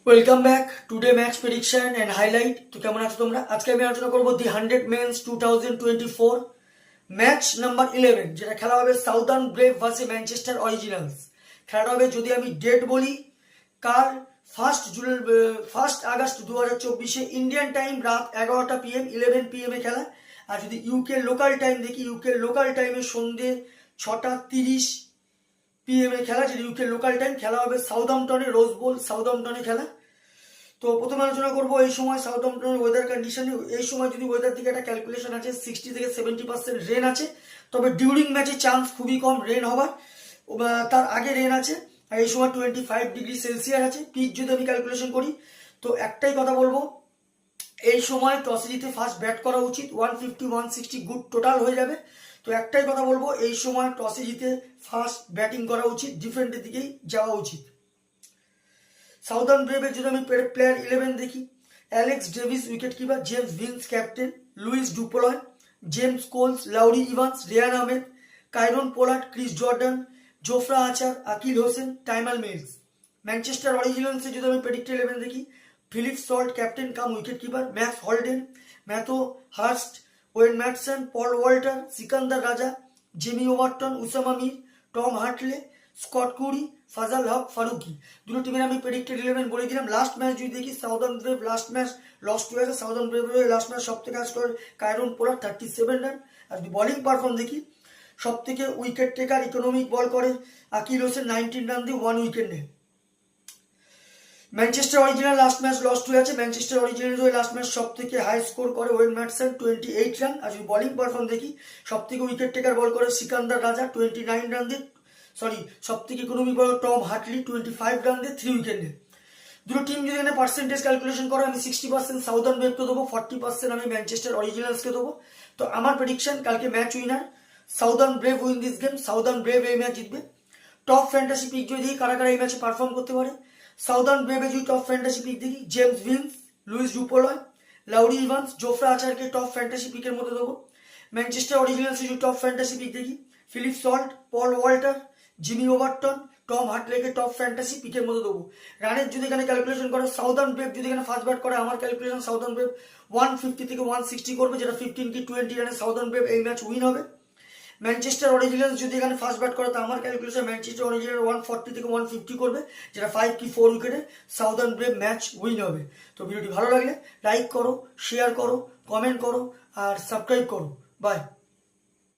Welcome back today match prediction and highlight. তো কেমন আছো তোমরা? আজকে আমি আলোচনা করবো দি 100 মেন্স 2024 ম্যাচ নাম্বার 11, যেটা খেলা হবে southern brave versus Manchester originals. খেলাটা হবে, যদি আমি ডেট বলি, কাল 1 আগস্ট 2024 ইন্ডিয়ান টাইম রাত 11টা PM 11 PM এ খেলা। আর যদি ইউকে লোকাল টাইম দেখি, ইউকে লোকাল টাইমে সন্ধ্যে 6:30 PM এ খেলা, যেটা ইউকে লোকাল টাইম। খেলা হবে সাউদাম্পটনে, রোজ বোল সাউদাম্পটনে খেলা। তো প্রথমে আলোচনা করবো এই সময় সাউদাম্পটনের ওয়েদার কন্ডিশন। এই সময় যদি ওয়েদার দিকে একটা ক্যালকুলেশন আছে, 60 থেকে 70% রেন আছে, তবে ডিউরিং ম্যাচে চান্স খুবই কম রেন হবার, তার আগে রেন আছে। আর এই সময় 25°C আছে। পিচ যদি আমি ক্যালকুলেশন করি, তো একটাই কথা বলবো, এই সময় টসে জিতে ফার্স্ট ব্যাট করা উচিত। 150-160 গুড টোটাল হয়ে যাবে। তো একটাই কথা বলবো, এই সময় টসে জিতে ফার্স্ট ব্যাটিং করা উচিত, ডিফেন্ডের দিকেই যাওয়া উচিত। সাউদার্ন ব্রেভের যদি আমি প্লেয়ার 11 দেখি, Alex Davies wicket keeper, James Vince captain, Lewis du Plooy, James Coles, Laurie Evans, Rehan Ahmed, Kieron Pollard, Chris Jordan, Jofra Archer, Akeal Hosein, Tymal Mills. Manchester অরিজিনালসে যদি আমি প্রেডিক্ট 11 দেখি, Phil Salt captain cum wicket keeper, Max Holden, Matthew Hurst, Wayne Madsen, Paul Walter, Sikandar Raza, Jamie Overton, Usama Mir, Tom Hartley, Scott Currie, Fazalhaq, Farooqi. দুটো টিমের আমি predicted 11 বলে দিলাম। Last match যদি দেখি, southern brave last match lost হয়ে গেছে। সাউদার্ন ব্রেভের লাস্ট ম্যাচ সব থেকে স্কোর কায়রন পোলার 37 রান। আর যদি বলিং পারফর্ম দেখি, সব থেকে উইকেট টেকার ইকোনমিক বল করে আকিল হোসেন, 19 রান দিয়ে 1 উইকেট নেয়। Manchester original last match lost হয়ে আছে। ম্যানচেস্টার অরিজিনাল হয়ে লাস্ট ম্যাচ সব থেকে হাই স্কোর করে ওয়েন ম্যাটসন, 28 রান। আর যদি বলিং পারফর্ম দেখি, সব থেকে উইকেট টেকার বল করে সিকান্দার রাজা, 29 রান দিয়ে, সব থেকে ইকোনমিক বল টম হার্টলি, 25 রান দিয়ে 3 উইকেট নেয়। দুটো টিম যদি এখানে পার্সেন্টেজ ক্যালকুলেশন করো, আমি 60% সাউদার্ন ব্রেভকে দেবো, 40% আমি ম্যানচেস্টার অরিজিনালসকে দেবো। তো আমার প্রেডিকশন, কালকে match winner southern brave win this game. Southern brave এই ম্যাচ জিতবে। টপ ফ্যান্টাসি পিক যদি দেখি, কারা কারা এই ম্যাচে পারফর্ম করতে পারে, সাউদার্ন ব্রেভে যদি টপ ফ্যান্টাসি পিক দেখি, James Vince, Lewis du Plooy, Laurie Evans, Jofra আচারকে টপ ফ্যান্টাসি পিকের মধ্যে দেবো। ম্যানচেস্টার অরিজিনালসে যদি টপ ফ্যান্টাসি পিক দেখি, Phil Salt, Paul Walter, Jamie Overton, Tom হার্টলেকে টপ ফ্যান্টাসি পিকের মধ্যে দেবো। রানের যদি এখানে ক্যালকুলেশন করে, সাউদার্ন ব্রেভ যদি এখানে ফার্স্ট ব্যাট করে, আমার ক্যালকুলেশন সাউদার্ন ব্রেভ 150 থেকে 160 করবে, যেটা 15 কি 20 রানে সাউদার্ন ব্রেভ এই ম্যাচ উইন হবে। ম্যানচেস্টার অরিজিনালস যদি এখানে ফার্স্ট ব্যাট করে, তো আমার ক্যালকুলেশন ম্যানচেস্টার অরিজিনাল 140 থেকে 150 করবে, যেটা 5 কি 4 উইকেটে সাউদার্ন ব্রেভ ম্যাচ উইন হবে। তো ভিডিওটি ভালো লাগলে লাইক করো, শেয়ার করো, কমেন্ট করো আর সাবস্ক্রাইব করো। বাই।